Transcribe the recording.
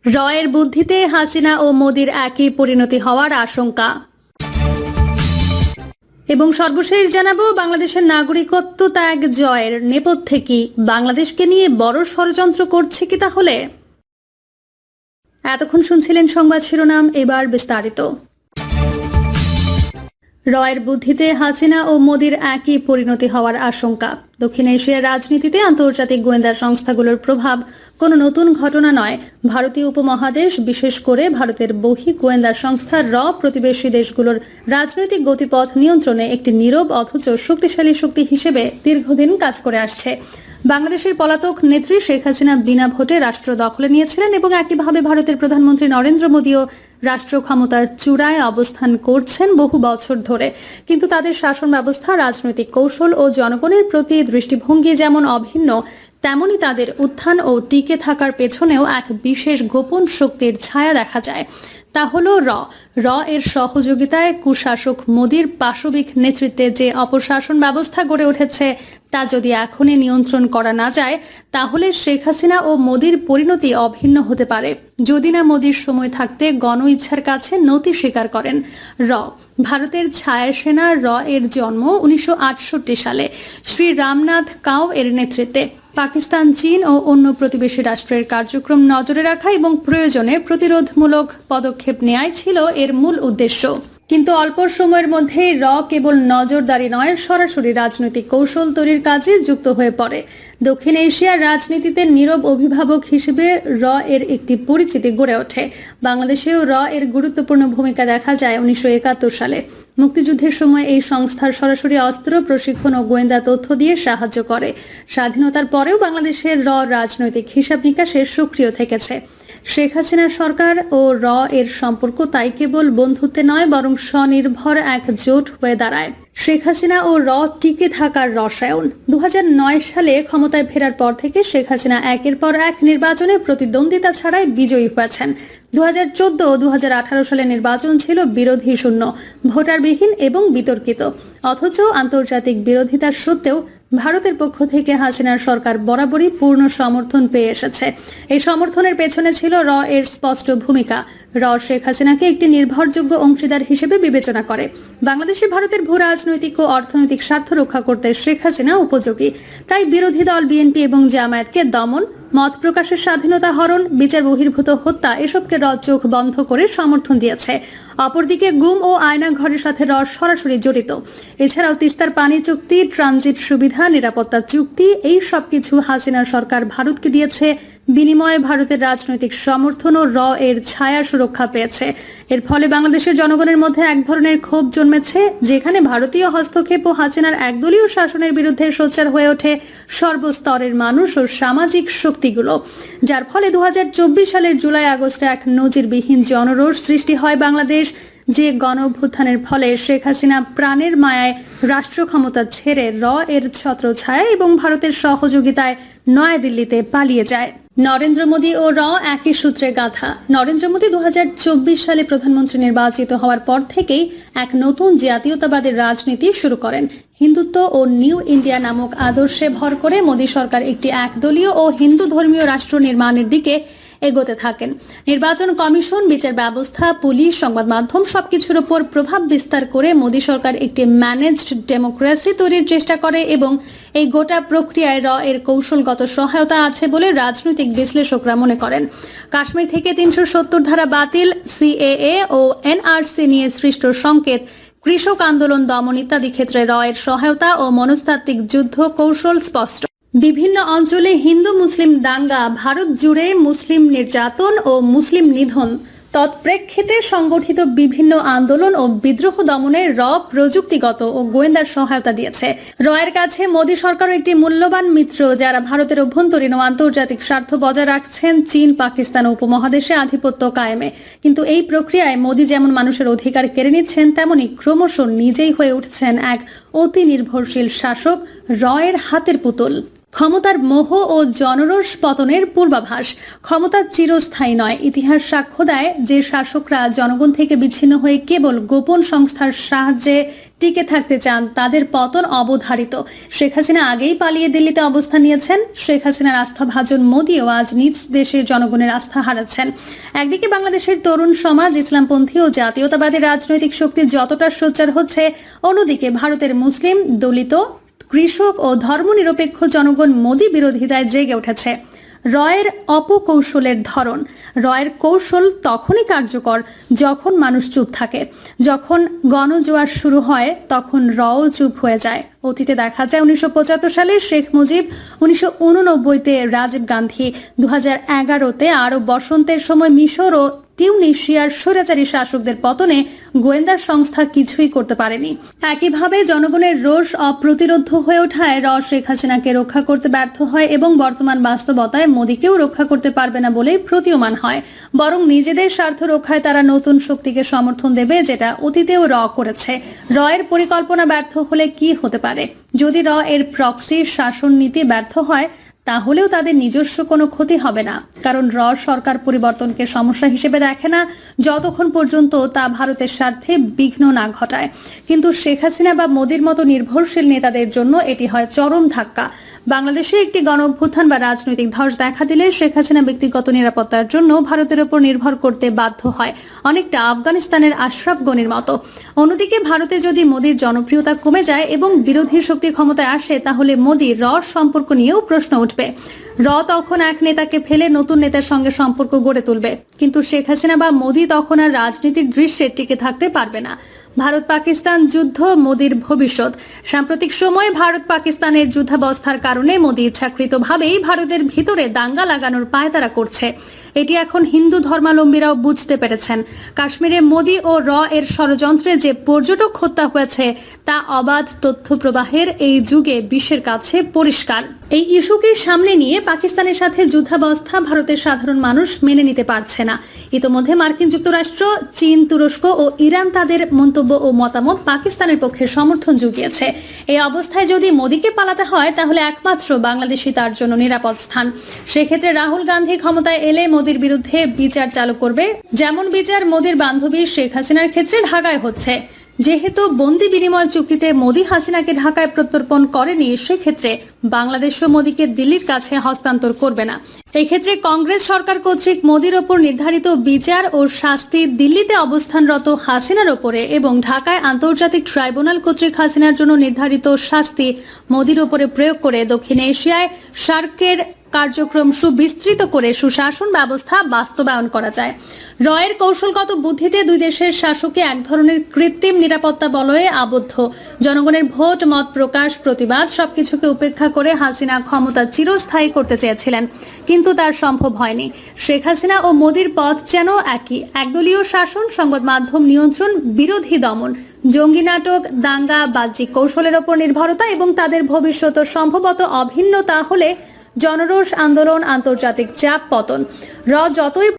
রয়ের বুদ্ধিতে হাসিনা ও মোদির একই পরিণতি হওয়ার আশঙ্কা। এবং সর্বশেষ জানাবো, বাংলাদেশের নাগরিকত্ব ত্যাগ জয়ের নেপথ্যে কি বাংলাদেশকে নিয়ে বড় ষড়যন্ত্র করছে কি তাহলে? এতক্ষণ শুনছিলেন সংবাদ শিরোনাম, এবার বিস্তারিত। রয়ের বুদ্ধিতে হাসিনা ও মোদির একই পরিণতি হওয়ার আশঙ্কা। দক্ষিণ এশিয়ার রাজনীতিতে আন্তর্জাতিক গোয়েন্দা সংস্থাগুলোর প্রভাব কোনো নতুন ঘটনা নয়। ভারতীয় উপমহাদেশ, বিশেষ করে ভারতের বহি গোয়েন্দা সংস্থা প্রতিবেশী দেশগুলোর রাজনৈতিক গতিপথ নিয়ন্ত্রণে একটি নীরব অথচ শক্তিশালী শক্তি হিসেবে দীর্ঘদিন কাজ করে আসছে। বাংলাদেশের পলাতক নেত্রী শেখ হাসিনা বিনা ভোটে রাষ্ট্র দখলে নিয়েছিলেন এবং একইভাবে ভারতের প্রধানমন্ত্রী নরেন্দ্র মোদীও রাষ্ট্র ক্ষমতার চূড়ায় অবস্থান করছেন বহু বছর ধরে। কিন্তু তাদের শাসন ব্যবস্থা, রাজনৈতিক কৌশল ও জনগণের প্রতি দৃষ্টিভঙ্গি যেমন অভিন্ন, তেমনি তাদের উত্থান ও টিকে থাকার পেছনেও এক বিশেষ গোপন শক্তির ছায়া দেখা যায়। তা হল এর সহযোগিতায় কুশাসক মোদির পাশবিক নেতৃত্বে যে অপশাসন ব্যবস্থা গড়ে উঠেছে, তা যদি এখনই নিয়ন্ত্রণ করা না যায়, তাহলে শেখ হাসিনা ও মোদির পরিণতি অভিন্ন হতে পারে, যদি না মোদির সময় থাকতে গণ ইচ্ছার কাছে নতি স্বীকার করেন। ভারতের ছায়া সেনা এর জন্ম 1968 সালে শ্রী রামনাথ কাও এর নেতৃত্বে। পাকিস্তান, চীন ও অন্য প্রতিবেশী রাষ্ট্রের কার্যক্রম নজরে রাখা এবং প্রয়োজনে প্রতিরোধমূলক পদক্ষেপ নেওয়াই ছিল এর মূল উদ্দেশ্য। কিন্তু অল্প সময়ের মধ্যেই কেবল নজরদারি নয়, সরাসরি রাজনৈতিক কৌশল তৈরির কাজে যুক্ত হয়ে পড়ে। দক্ষিণ এশিয়ার রাজনীতিতে নীরব অভিভাবক হিসেবে এর একটি পরিচিতি গড়ে ওঠে। বাংলাদেশেও এর গুরুত্বপূর্ণ ভূমিকা দেখা যায় 1971 সালে। মুক্তিযুদ্ধের সময় এই সংস্থার সরাসরি অস্ত্র প্রশিক্ষণ ও গোয়েন্দা তথ্য দিয়ে সাহায্য করে। স্বাধীনতার পরেও বাংলাদেশের রাজনৈতিক হিসাব নিকাশে সক্রিয় থেকেছে। শেখ হাসিনা সরকার ও এর সম্পর্ক তাই কেবল বন্ধুত্বে নয়, বরং স্বনির্ভর এক জোট হয়ে দাঁড়ায়। শেখ হাসিনা ও টিকে থাকার রসায়ন। 2009 সালে ক্ষমতায় ফেরার পর থেকে শেখ হাসিনা একের পর এক নির্বাচনে প্রতিদ্বন্দ্বিতা ছাড়াই বিজয়ী হয়েছেন। 2014 ও 2018 সালে নির্বাচন ছিল বিরোধী শূন্য, ভোটারবিহীন এবং বিতর্কিত। অথচ আন্তর্জাতিক বিরোধিতার সত্ত্বেও ভারতের পক্ষ থেকে হাসিনার সরকার বরাবরই পূর্ণ সমর্থন পেয়ে এসেছে। এই সমর্থনের পেছনে ছিল এর স্পষ্ট ভূমিকা। শেখ হাসিনাকে একটি নির্ভরযোগ্য অংশীদার হিসেবে বিবেচনা করে। বাংলাদেশে ভারতের ভূ রাজনৈতিক ও অর্থনৈতিক স্বার্থ রক্ষা করতে শেখ হাসিনা উপযোগী। তাই বিরোধী দল বিএনপি এবং জামায়াতকে দমন, মত প্রকাশের স্বাধীনতা হরণ, বিচার বহির্ভূত হত্যা, এসবকে চোখ বন্ধ করে সমর্থন দিয়েছে। অপরদিকে গুম ও আয়না ঘরের সাথে সরাসরি জড়িত। এছাড়াও তিস্তার পানি চুক্তি, ট্রানজিট সুবিধা, নিরাপত্তা চুক্তি, এই সবকিছু হাসিনার সরকার ভারতকে দিয়েছে। বিনিময়ে ভারতের রাজনৈতিক সমর্থন ও এর ছায়া সুরক্ষা পেয়েছে। এর ফলে বাংলাদেশের জনগণের মধ্যে এক ধরনের ক্ষোভ জন্মেছে, যেখানে ভারতীয় হস্তক্ষেপ ও হাসিনার একদলীয় শাসনের বিরুদ্ধে সোচ্চার হয়ে ওঠে সর্বস্তরের মানুষ ও সামাজিক শক্তিগুলো। যার ফলে 2024 সালের জুলাই আগস্টে এক নজিরবিহীন জনরোষ সৃষ্টি হয় বাংলাদেশ, যে গণ অভ্যুত্থানের ফলে শেখ হাসিনা প্রাণের মায়ায় রাষ্ট্র ক্ষমতা ছেড়ে এর ছত্রছায়া এবং ভারতের সহযোগিতায় নয়াদিল্লিতে পালিয়ে যায়। নরেন্দ্র মোদী ও একই সূত্রে গাঁথা। নরেন্দ্র মোদী 2024 সালে প্রধানমন্ত্রী নির্বাচিত হওয়ার পর থেকেই এক নতুন জাতীয়তাবাদের রাজনীতি শুরু করেন। হিন্দুত্ব ও নিউ ইন্ডিয়া নামক আদর্শে ভর করে মোদী সরকার একটি একদলীয় ও হিন্দু ধর্মীয় রাষ্ট্র নির্মাণের দিকে এগোতে থাকেন। নির্বাচন কমিশন, বিচার ব্যবস্থা, পুলিশ, সংবাদ মাধ্যম সবকিছুর উপর প্রভাব বিস্তার করে মোদী সরকার একটি ম্যানেজড ডেমোক্রেসি তৈরির চেষ্টা করে এবং এই গোটা প্রক্রিয়ায় এর কৌশলগত সহায়তা আছে বলে রাজনৈতিক বিশ্লেষকরা মনে করেন। কাশ্মীর থেকে 370 ধারা বাতিল, সিএএ ও এনআরসি নিয়ে সৃষ্ট সংকেত, কৃষক আন্দোলন দমন ইত্যাদি ক্ষেত্রে এর সহায়তা ও মনস্তাত্ত্বিক যুদ্ধ কৌশল স্পষ্ট। বিভিন্ন অঞ্চলে হিন্দু মুসলিম দাঙ্গা, ভারত জুড়ে মুসলিম নির্যাতন ও মুসলিম নিধন, তৎপ্রেক্ষিতে সংগঠিত বিভিন্ন আন্দোলন ও বিদ্রোহ দমনে প্রযুক্তিগত ও গোয়েন্দা সহায়তা দিয়েছে। এর কাছে মোদী সরকারও একটি মূল্যবান মিত্র, যারা ভারতের অভ্যন্তরীণ ও আন্তর্জাতিক স্বার্থ বজায় রাখছেন চীন, পাকিস্তান ও উপমহাদেশে আধিপত্য কায়েমে। কিন্তু এই প্রক্রিয়ায় মোদী যেমন মানুষের অধিকার কেড়ে নিচ্ছেন, তেমনি ক্রমশ নিজেই হয়ে উঠছেন এক অতি নির্ভরশীল শাসক, এর হাতের পুতুল। ক্ষমতার মোহ ও জনরোষ পতনের পূর্বাভাস। ক্ষমতা চিরস্থায়ী নয়। ইতিহাস সাক্ষ্য দেয় যে শাসকরা জনগণ থেকে বিচ্ছিন্ন হয়ে কেবল গোপন সংস্থার সাহায্যে টিকে থাকতে চান তাদের পতন অবধারিত। শেখ হাসিনা আগেই পালিয়ে দিল্লিতে অবস্থান নিয়েছেন। শেখ হাসিনার আস্থাভাজন মোদিও আজ নিজ দেশের জনগণের আস্থা হারাচ্ছেন। একদিকে বাংলাদেশের তরুণ সমাজ ইসলামপন্থী ও জাতীয়তাবাদী রাজনৈতিক শক্তি যতটা সোচ্চার হচ্ছে, অন্যদিকে ভারতের মুসলিম, দলিত, কৃষক ও ধর্মনিরপেক্ষ জনগণ মোদি বিরোধিতায় জেগে উঠেছে। রয়ের অপকৌশলের ধরন। রয়ের কৌশল তখনই কার্যকর যখন মানুষ চুপ থাকে। যখন গণজোয়ার শুরু হয় তখন রও চুপ হয়ে যায়। অতীতে দেখা যায় 1975 সালে শেখ মুজিব, 1989-তে রাজীব গান্ধী, 2011-তে আরব বসন্তের সময় মিশর ও তিউনিশিয়ার স্বৈরাচারী শাসকদের পতনে গোয়েন্দা সংস্থা কিছুই করতে পারেনি। একইভাবে জনগণের রোষ অপ্রতিরোধ্য হয়ে ওঠায় শেখ হাসিনাকে রক্ষা করতে ব্যর্থ হয় এবং বর্তমান বাস্তবতায় মোদিকেও রক্ষা করতে পারবে না বলে প্রতীয়মান হয়। বরং নিজেদের স্বার্থ রক্ষায় তারা নতুন শক্তিকে সমর্থন দেবে, যেটা অতীতেও করেছে। এর পরিকল্পনা ব্যর্থ হলে কি হতে পারে? যদি এর প্রক্সি শাসন নীতি ব্যর্থ হয় তাহলেও তাদের নিজস্ব কোনো ক্ষতি হবে না, কারণ সরকার পরিবর্তনকে সমস্যা হিসেবে দেখে না যতক্ষণ পর্যন্ত তা ভারতের স্বার্থে বিঘ্ন না ঘটায়। কিন্তু শেখ হাসিনা বা মোদির মতো নির্ভরশীল নেতাদের জন্য এটি হয় চরম ধাক্কা। বাংলাদেশে একটি গণঅভ্যুত্থান বা রাজনৈতিক ধস দেখা দিলে শেখ হাসিনা ব্যক্তিগত নিরাপত্তার জন্য ভারতের উপর নির্ভর করতে বাধ্য হয়, অনেকটা আফগানিস্তানের আশরাফ গনির মতো। অন্যদিকে ভারতে যদি মোদির জনপ্রিয়তা কমে যায় এবং বিরোধী শক্তি ক্ষমতায় আসে, তাহলে মোদি সম্পর্ক নিয়েও প্রশ্ন উঠবে। তখন এক নেতাকে ফেলে নতুন নেতার সঙ্গে সম্পর্ক গড়ে তুলবে, কিন্তু শেখ হাসিনা বা মোদি তখন আর রাজনীতির দৃশ্যে টিকে থাকতে পারবে না। ভারত পাকিস্তান যুদ্ধ মোদির ভবিষ্যৎ। সাম্প্রতিক সময়ে ভারত পাকিস্তানের যুদ্ধাবস্থার কারণে মোদি ইচ্ছাকৃতভাবেই ভারতের ভিতরে দাঙ্গা লাগানোর পায়তারা করছে। এটি এখন হিন্দু ধর্মাবলম্বীরাও বুঝতে পেরেছেন। কাশ্মীরে মোদি ও এর ষড়যন্ত্রে যে পর্যটক হত্যা হয়েছে তা অবাধ তথ্য প্রবাহের এই যুগে বিশ্বের কাছে পরিষ্কার। এই ইস্যুকে সামনে নিয়ে পাকিস্তানের সাথে যুদ্ধাবস্থা ভারতের সাধারণ মানুষ মেনে নিতে পারছে না। ইতোমধ্যে মার্কিন যুক্তরাষ্ট্র, চীন, তুরস্ক ও ইরান তাদের মন্তব্য ও মতামত পাকিস্তানের পক্ষে সমর্থন জুগিয়েছে। এই অবস্থায় যদি মোদিকে পালাতে হয় তাহলে একমাত্র বাংলাদেশই তার জন্য নিরাপদ স্থান। সেক্ষেত্রে রাহুল গান্ধী ক্ষমতায় এলে মোদির বিরুদ্ধে বিচার চালু করবে, যেমন বিচার মোদির বান্ধবী শেখ হাসিনার ক্ষেত্রে ঢাকায় হচ্ছে। যেহেতু বন্দি বিনিময় চুক্তিতে মোদি হাসিনাকে ঢাকায় প্রত্যর্পণ করেনি, সেক্ষেত্রে বাংলাদেশও মোদিকে দিল্লির কাছে হস্তান্তর করবে না। এক্ষেত্রে কংগ্রেস সরকার কর্তৃক মোদির ওপর নির্ধারিত বিচার ও শাস্তি দিল্লিতে অবস্থানরত হাসিনার ওপরে এবং ঢাকায় আন্তর্জাতিক ট্রাইব্যুনাল কর্তৃক হাসিনার জন্য নির্ধারিত শাস্তি মোদির ওপরে প্রয়োগ করে দক্ষিণ এশিয়ায় সার্কের কার্যক্রম সুবিস্তৃত করে সুশাসন ব্যবস্থা বাস্তবায়ন করা যায়। এর কৌশলগত বুদ্ধিতে দুই দেশের শাসককে এক ধরনের কৃত্রিম নিরাপত্তা বলয়ে আবদ্ধ। জনগণের ভোট, মত প্রকাশ, প্রতিবাদ সবকিছুকে উপেক্ষা করে হাসিনা ক্ষমতা চিরস্থায়ী করতে চেয়েছিলেন, কিন্তু তার সম্ভব হয়নি। শেখ হাসিনা ও মোদির পথ যেন একই, একদলীয় শাসন, সংবাদ মাধ্যম নিয়ন্ত্রণ, বিরোধী দমন, জঙ্গি নাটক, দাঙ্গা, বাহ্যিক কৌশলের ওপর নির্ভরতা এবং তাদের ভবিষ্যৎ সম্ভবত অভিন্ন। তাহলে জনরোষ, আন্দোলন, আন্তর্জাতিক চাপ, পতন। যতই